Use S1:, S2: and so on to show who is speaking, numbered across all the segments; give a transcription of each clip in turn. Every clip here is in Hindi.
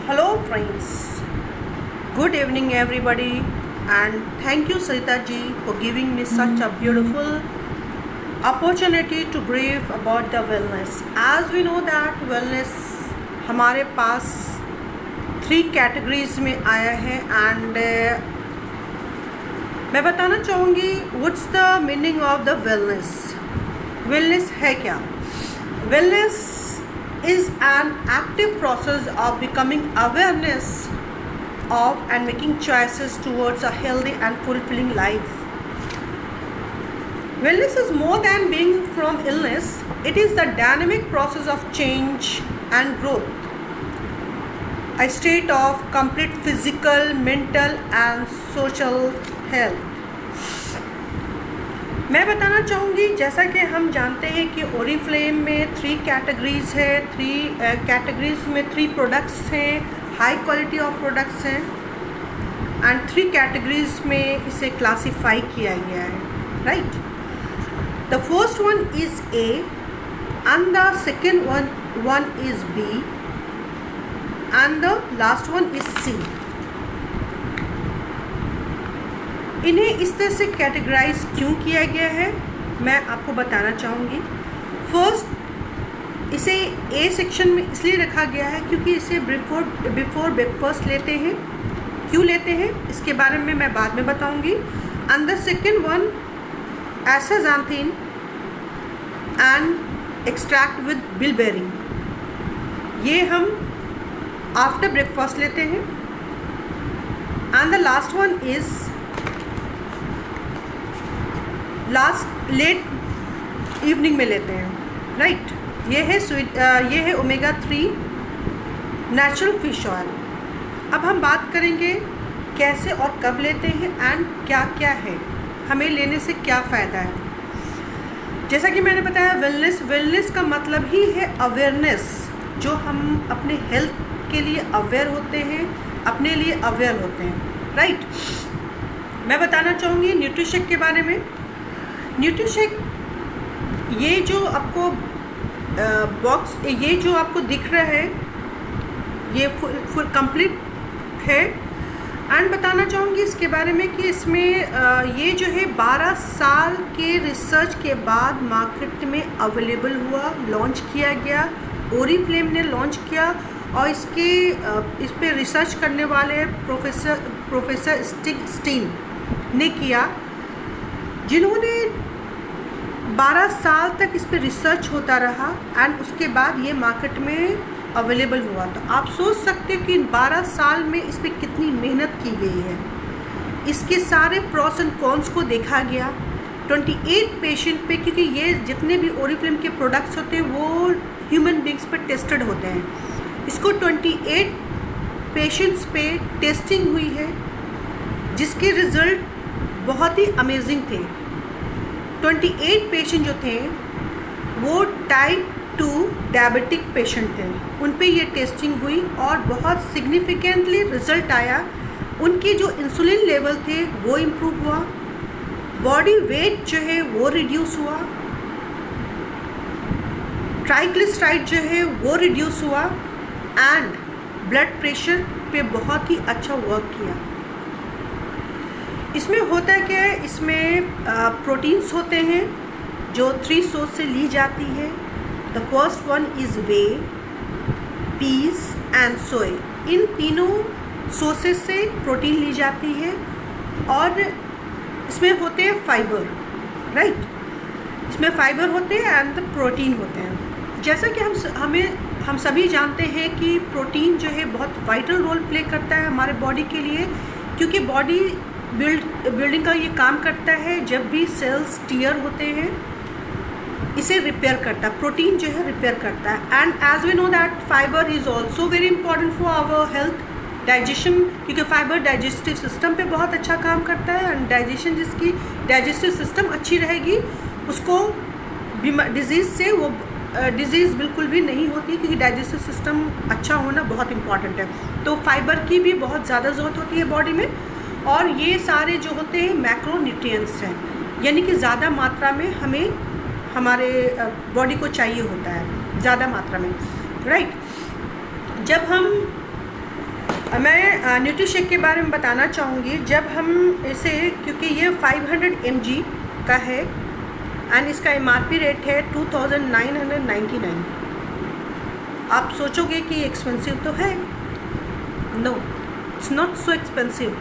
S1: Hello friends, good evening everybody, and thank you Sarita ji for giving me such a beautiful opportunity to brief about the wellness. As we know that wellness हमारे पास 3 कैटेगरीज में आया है एंड मैं बताना चाहूँगी what's the meaning of the wellness. Wellness है क्या? Wellness is an active process of becoming awareness of and making choices towards a healthy and fulfilling life. Wellness is more than being from illness. It is the dynamic process of change and growth, a state of complete physical, mental and social health. मैं बताना चाहूँगी, जैसा कि हम जानते हैं कि ओरिफ्लेम में 3 कैटेगरीज है. 3 कैटेगरीज में 3 प्रोडक्ट्स हैं, हाई क्वालिटी ऑफ प्रोडक्ट्स हैं एंड 3 कैटेगरीज में इसे क्लासीफाई किया गया है, right. The first one is a and the second one is b and the last one is c. इन्हें इस तरह से कैटेगराइज क्यों किया गया है मैं आपको बताना चाहूँगी. फर्स्ट, इसे ए सेक्शन में इसलिए रखा गया है क्योंकि इसे बिफोर ब्रेकफास्ट लेते हैं. क्यों लेते हैं इसके बारे में मैं बाद में बताऊँगी. And the second one astaxanthin and extract with bilberry, ये हम आफ्टर ब्रेकफास्ट लेते हैं. And the last one is late evening में लेते हैं, राइट. ये है ओमेगा 3 नेचुरल फिश ऑयल. अब हम बात करेंगे कैसे और कब लेते हैं एंड क्या क्या है, हमें लेने से क्या फ़ायदा है. जैसा कि मैंने बताया, वेलनेस का मतलब ही है अवेयरनेस. जो हम अपने हेल्थ के लिए अवेयर होते हैं, अपने लिए अवेयर होते हैं, राइट. मैं बताना चाहूँगी न्यूट्रिशेक के बारे में. न्यूट्रिशेक, ये जो आपको बॉक्स, ये जो आपको दिख रहा है, ये फुल कंप्लीट है. एंड बताना चाहूँगी इसके बारे में कि इसमें ये जो है 12 साल के रिसर्च के बाद मार्केट में अवेलेबल हुआ, लॉन्च किया गया. ओरिफ्लेम ने लॉन्च किया और इस पे रिसर्च करने वाले प्रोफेसर स्टीन ने किया, जिन्होंने 12 साल तक इस पर रिसर्च होता रहा एंड उसके बाद ये मार्केट में अवेलेबल हुआ. तो आप सोच सकते हो कि इन 12 साल में इस पर कितनी मेहनत की गई है. इसके सारे प्रॉस एंड कॉन्स को देखा गया 28 पेशेंट पे, क्योंकि ये जितने भी ओरिफ्लेम के प्रोडक्ट्स होते हैं वो ह्यूमन बींग्स पर टेस्टेड होते हैं. इसको 28 पेशेंट्स पे टेस्टिंग हुई है, जिसके रिज़ल्ट बहुत ही अमेजिंग थे. 28 पेशेंट जो थे वो टाइप 2 डायबिटिक पेशेंट थे. उन पे ये टेस्टिंग हुई और बहुत सिग्निफिकेंटली रिज़ल्ट आया. उनके जो इंसुलिन लेवल थे वो इम्प्रूव हुआ, बॉडी वेट जो है वो रिड्यूस हुआ, ट्राइग्लिसराइड जो है वो रिड्यूस हुआ एंड ब्लड प्रेशर पे बहुत ही अच्छा वर्क किया. इसमें होता क्या है, इसमें प्रोटीन्स होते हैं जो 3 सोर्स से ली जाती है. The first one is whey, peas and soy. इन तीनों सोर्सेस से प्रोटीन ली जाती है और इसमें होते हैं फाइबर, राइट. इसमें फाइबर होते हैं एंड द प्रोटीन होते हैं. जैसा कि हम सभी जानते हैं कि प्रोटीन जो है बहुत वाइटल रोल प्ले करता है हमारे बॉडी के लिए, क्योंकि बॉडी बिल्डिंग का ये काम करता है. जब भी सेल्स टीयर होते हैं इसे रिपेयर करता है, प्रोटीन जो है रिपेयर करता है. And as we know that fiber is also very important for our health, digestion, क्योंकि फाइबर डाइजेस्टिव सिस्टम पे बहुत अच्छा काम करता है. एंड डाइजेशन, जिसकी डाइजेस्टिव सिस्टम अच्छी रहेगी उसको डिजीज़ बिल्कुल भी नहीं होती, क्योंकि डाइजेस्टिव सिस्टम अच्छा होना बहुत इंपॉर्टेंट है. तो फाइबर की भी बहुत ज़्यादा ज़रूरत होती है बॉडी में. और ये सारे जो होते हैं मैक्रोन्यूट्रिएंट्स हैं, यानी कि ज़्यादा मात्रा में हमें हमारे बॉडी को चाहिए होता है ज़्यादा मात्रा में, राइट. जब हम मैं न्यूट्रीशेक के बारे में बताना चाहूँगी। जब हम इसे, क्योंकि ये 500 mg का है एंड इसका MRP रेट है 2999। आप सोचोगे कि एक्सपेंसिव तो है, no, it's not so expensive.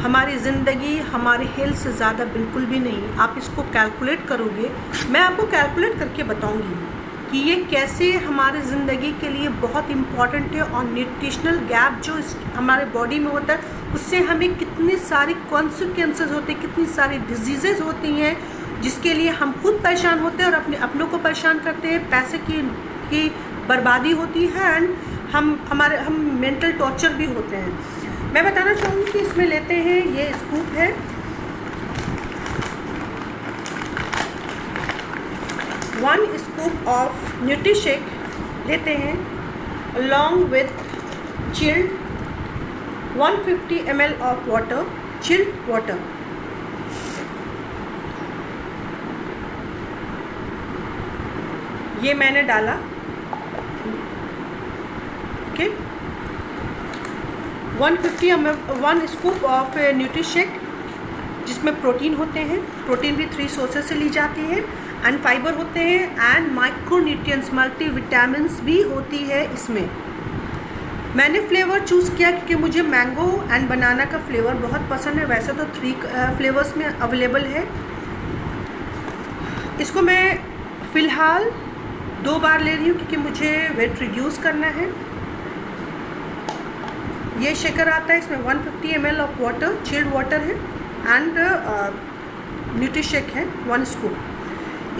S1: हमारी ज़िंदगी हमारे हेल्थ से ज़्यादा बिल्कुल भी नहीं। आप इसको कैलकुलेट करोगे, मैं आपको कैलकुलेट करके बताऊंगी कि ये कैसे हमारे ज़िंदगी के लिए बहुत इम्पॉर्टेंट है। और न्यूट्रिशनल गैप जो हमारे बॉडी में होता है उससे हमें कितनी सारी कॉन्सिक्वेंसेस होते हैं, कितनी सारी डिजीज़ेज होती हैं जिसके लिए हम खुद परेशान होते हैं और अपने अपनों को परेशान करते हैं। पैसे की बर्बादी होती है एंड हम मेंटल टॉर्चर भी होते हैं। मैं बताना चाहूँगी कि इसमें लेते हैं, ये स्कूप है, वन स्कूप ऑफ न्यूट्रीशेक लेते हैं along with chilled 150 ml of water, chilled water. ये मैंने डाला, okay. 150 ml, 1 scoop of nutrishake जिसमें प्रोटीन होते हैं। प्रोटीन भी 3 सोर्सेस से ली जाती है एंड फाइबर होते हैं एंड माइक्रोन्यूट्रिएंट्स, मल्टीविटामिन्स भी होती है इसमें। मैंने फ्लेवर चूज़ किया क्योंकि मुझे मैंगो एंड बनाना का फ्लेवर बहुत पसंद है। वैसे तो 3 फ्लेवर्स में अवेलेबल है। इसको मैं फ़िलहाल 2 बार ले रही हूँ क्योंकि मुझे वेट रिड्यूस करना है। ये शेकर आता है, इसमें 150 ml of water, chilled water है एंड न्यूट्रीशेक है 1 स्कूप।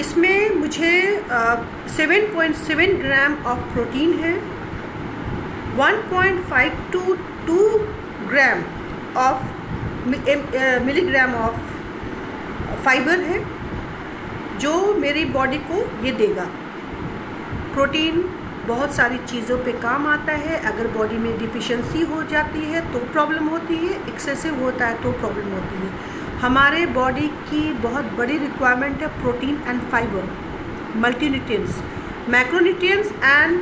S1: इसमें मुझे 7.7 ग्राम ऑफ प्रोटीन है, 1.5 to 2 gram of milligram of fibre है जो मेरी बॉडी को ये देगा। प्रोटीन बहुत सारी चीज़ों पे काम आता है। अगर बॉडी में डिफिशिएंसी हो जाती है तो प्रॉब्लम होती है, एक्सेसिव होता है तो प्रॉब्लम होती है। हमारे बॉडी की बहुत बड़ी रिक्वायरमेंट है protein and fibre, multinutrients, macronutrients and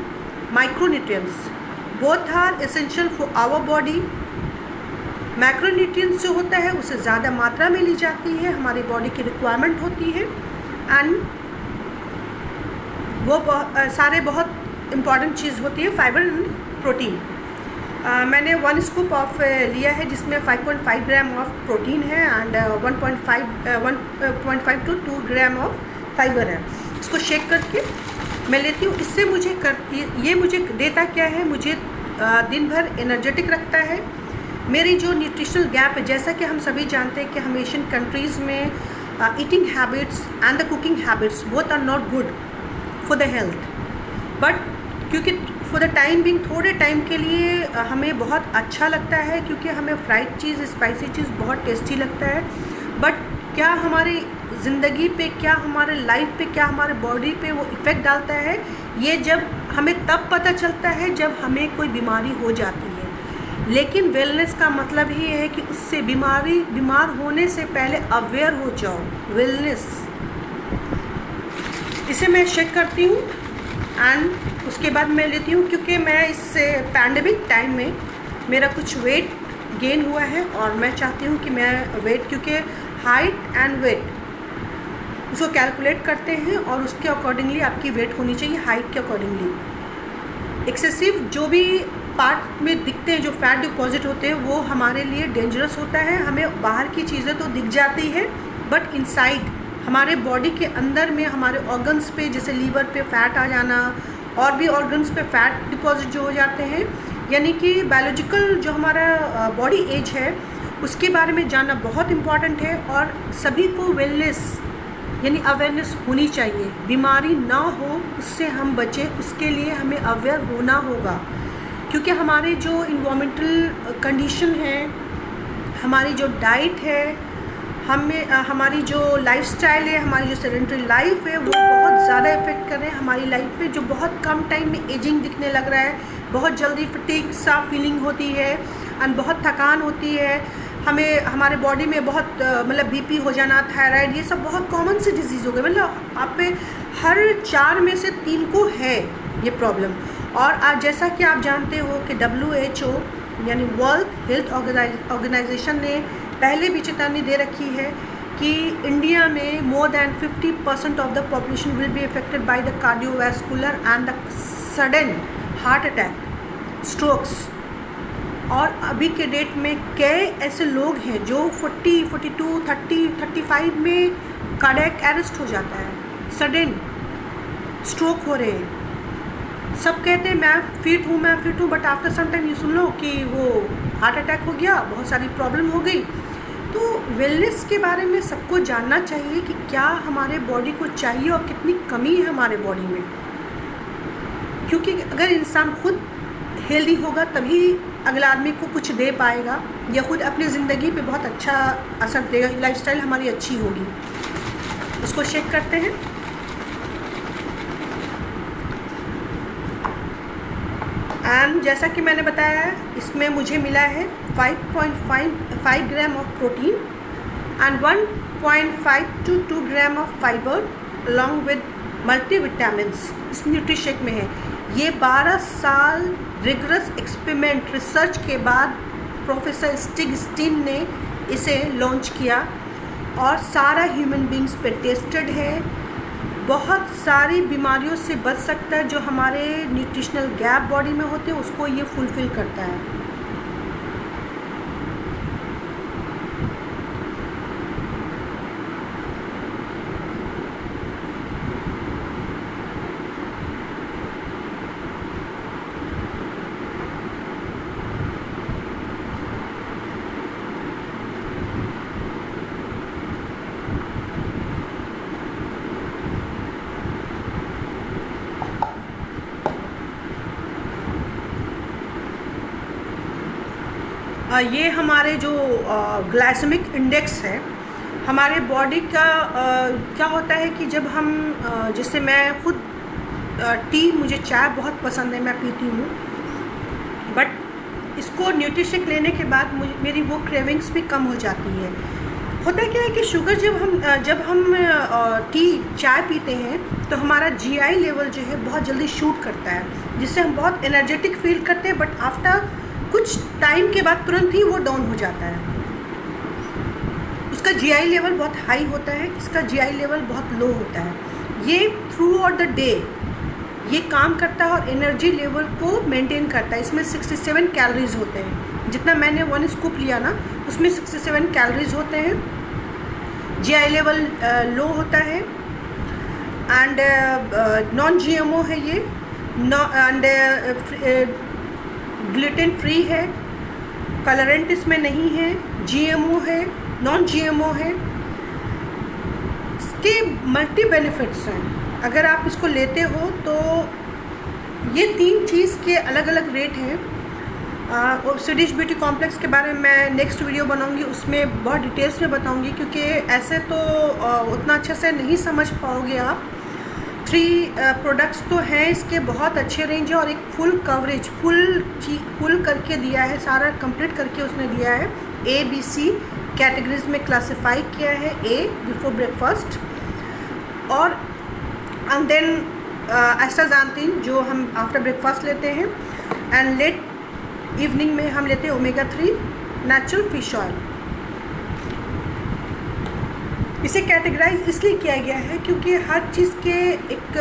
S1: micronutrients, both are essential for our body. Macronutrients जो होता है उसे ज़्यादा मात्रा में ली जाती है, हमारी बॉडी की रिक्वायरमेंट होती है एंड वो सारे बहुत इम्पॉर्टेंट चीज़ होती है, फाइबर एंड प्रोटीन। मैंने 1 स्कूप ऑफ लिया है जिसमें 5.5 ग्राम ऑफ प्रोटीन है and 1.5 to 2 gram of fibre है। इसको शेक करके मैं लेती हूँ। इससे मुझे ये मुझे देता क्या है, मुझे दिन भर एनर्जेटिक रखता है। मेरी जो न्यूट्रिशनल गैप है, जैसा कि हम सभी जानते हैं कि हम एशियन कंट्रीज़ में eating habits and the cooking habits both are not good for the health, but क्योंकि फॉर द टाइम बिंग थोड़े टाइम के लिए हमें बहुत अच्छा लगता है, क्योंकि हमें फ्राइड चीज़, स्पाइसी चीज़ बहुत टेस्टी लगता है। बट क्या हमारी ज़िंदगी पे, क्या हमारे लाइफ पे, क्या हमारे बॉडी पे वो इफ़ेक्ट डालता है, ये जब हमें तब पता चलता है जब हमें कोई बीमारी हो जाती है। लेकिन वेलनेस का मतलब ही है कि उससे बीमार होने से पहले अवेयर हो जाओ, वेलनेस। इसे मैं चेक करती हूँ एंड उसके बाद मैं लेती हूँ, क्योंकि मैं इस पैंडेमिक टाइम में मेरा कुछ वेट गेन हुआ है और मैं चाहती हूँ कि मैं वेट, क्योंकि हाइट एंड वेट उसको कैलकुलेट करते हैं और उसके अकॉर्डिंगली आपकी वेट होनी चाहिए, हाइट के अकॉर्डिंगली। एक्सेसिव जो भी पार्ट में दिखते हैं, जो फैट डिपॉजिट होते हैं, वो हमारे लिए डेंजरस होता है। हमें बाहर की चीज़ें तो दिख जाती है बट इनसाइड हमारे बॉडी के अंदर में हमारे ऑर्गन्स पे, जैसे लीवर पे फैट आ जाना और भी ऑर्गन्स पे फैट डिपॉजिट जो हो जाते हैं, यानी कि बायोलॉजिकल जो हमारा बॉडी एज है उसके बारे में जानना बहुत इम्पॉर्टेंट है। और सभी को वेलनेस यानी अवेयरनेस होनी चाहिए, बीमारी ना हो उससे हम बचें, उसके लिए हमें अवेयर होना होगा। क्योंकि हमारे जो इन्वायरमेंटल कंडीशन है, हमारी जो डाइट है, हमारी जो लाइफस्टाइल है, हमारी जो सेडेंटरी लाइफ है, वो बहुत ज़्यादा इफ़ेक्ट कर रहे हैं हमारी लाइफ पे, जो बहुत कम टाइम में एजिंग दिखने लग रहा है, बहुत जल्दी फटीग सा फीलिंग होती है एंड बहुत थकान होती है। हमें हमारे बॉडी में बहुत मतलब बीपी हो जाना, थायराइड, ये सब बहुत कॉमन सी डिजीज़ हो गई। मतलब आप पे हर 4 में से 3 को है ये प्रॉब्लम। और आज जैसा कि आप जानते हो कि WHO यानी वर्ल्ड हेल्थ ऑर्गेनाइजेशन ने पहले भी चेतावनी दे रखी है कि इंडिया में more than 50% of the population will be affected by the cardiovascular and the sudden heart attack, strokes. और अभी के डेट में कई ऐसे लोग हैं जो 40, 42, 30, 35 में कार्डियक अरेस्ट हो जाता है, सडन स्ट्रोक हो रहे हैं। सब कहते हैं मैं फिट हूँ, बट आफ्टर सम टाइम ये सुन लो कि वो हार्ट अटैक हो गया, बहुत सारी प्रॉब्लम हो गई। तो वेलनेस के बारे में सबको जानना चाहिए कि क्या हमारे बॉडी को चाहिए और कितनी कमी है हमारे बॉडी में, क्योंकि अगर इंसान खुद हेल्दी होगा तभी अगला आदमी को कुछ दे पाएगा या खुद अपनी ज़िंदगी पे बहुत अच्छा असर देगा, लाइफस्टाइल हमारी अच्छी होगी। उसको चेक करते हैं। एंड जैसा कि मैंने बताया है, इसमें मुझे मिला है 5.5 gram of protein and 1.5 to 2 gram of fibre along with multivitamins इस न्यूट्रीशेक में है। ये 12 साल रिगरस एक्सपेरिमेंट रिसर्च के बाद प्रोफेसर स्टिग स्टीन ने इसे लॉन्च किया और सारा ह्यूमन बींग्स पे टेस्टेड है। बहुत सारी बीमारियों से बच सकता है जो हमारे न्यूट्रिशनल गैप बॉडी में होते हैं, उसको ये फुलफ़िल करता है। ये हमारे जो ग्लाइसेमिक इंडेक्स है हमारे बॉडी का, क्या होता है कि जब हम जैसे मैं खुद मुझे चाय बहुत पसंद है, मैं पीती हूँ, बट इसको न्यूट्रिशेक लेने के बाद मेरी वो क्रेविंग्स भी कम हो जाती है। होता क्या है कि शुगर जब हम चाय पीते हैं तो हमारा GI लेवल जो है बहुत जल्दी शूट करता है, जिससे हम बहुत एनर्जेटिक फील करते हैं, बट आफ्टर कुछ टाइम के बाद तुरंत ही वो डाउन हो जाता है। उसका GI लेवल बहुत हाई होता है, इसका GI लेवल बहुत लो होता है। ये थ्रू आउट द डे ये काम करता है और एनर्जी लेवल को मेंटेन करता है। इसमें 67 कैलोरीज होते हैं, जितना मैंने 1 स्कूप लिया ना उसमें 67 कैलोरीज होते हैं। GI लेवल लो होता है एंड नॉन GMO है ये, एंड ग्लूटेन फ्री है, कलरेंट इसमें नहीं है, GMO है, नॉन GMO है। इसके मल्टी बेनिफिट्स हैं। अगर आप इसको लेते हो तो ये 3 चीज़ के अलग अलग रेट हैं। और स्वीडिश ब्यूटी कॉम्प्लेक्स के बारे में मैं नेक्स्ट वीडियो बनाऊंगी, उसमें बहुत डिटेल्स में बताऊंगी, क्योंकि ऐसे तो उतना अच्छे से नहीं समझ पाओगे आप। 3 प्रोडक्ट्स तो हैं इसके, बहुत अच्छे रेंज है और एक फुल कवरेज फुल करके दिया है, सारा कंप्लीट करके उसने दिया है। ABC कैटेगरीज में क्लासिफाई किया है। A बिफोर ब्रेकफास्ट, और एंड देन एस्टाज़ांथिन जो हम आफ्टर ब्रेकफास्ट लेते हैं, एंड लेट इवनिंग में हम लेते हैं ओमेगा 3 नेचुरल फिश ऑयल। इसे कैटेगराइज इसलिए किया गया है क्योंकि हर चीज़ के एक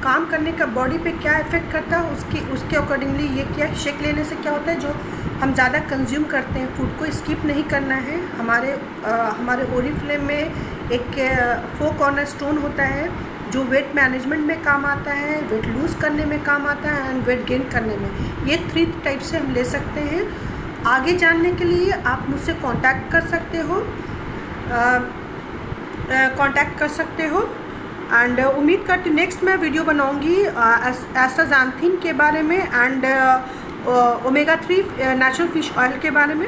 S1: काम करने का बॉडी पे क्या इफ़ेक्ट करता है उसके अकॉर्डिंगली ये क्या शेक लेने से क्या होता है। जो हम ज़्यादा कंज्यूम करते हैं फूड को स्किप नहीं करना है। हमारे ओरिफ्लेम में एक 4 कॉर्नर स्टोन होता है जो वेट मैनेजमेंट में काम आता है, वेट लूज़ करने में काम आता है एंड वेट गेन करने में। ये 3 टाइप से हम ले सकते हैं। आगे जानने के लिए आप मुझसे कांटेक्ट कर सकते हो एंड उम्मीद करती हूँ नेक्स्ट मैं वीडियो बनाऊंगी एस्टाज़ांथिन के बारे में and omega 3 natural fish oil के बारे में।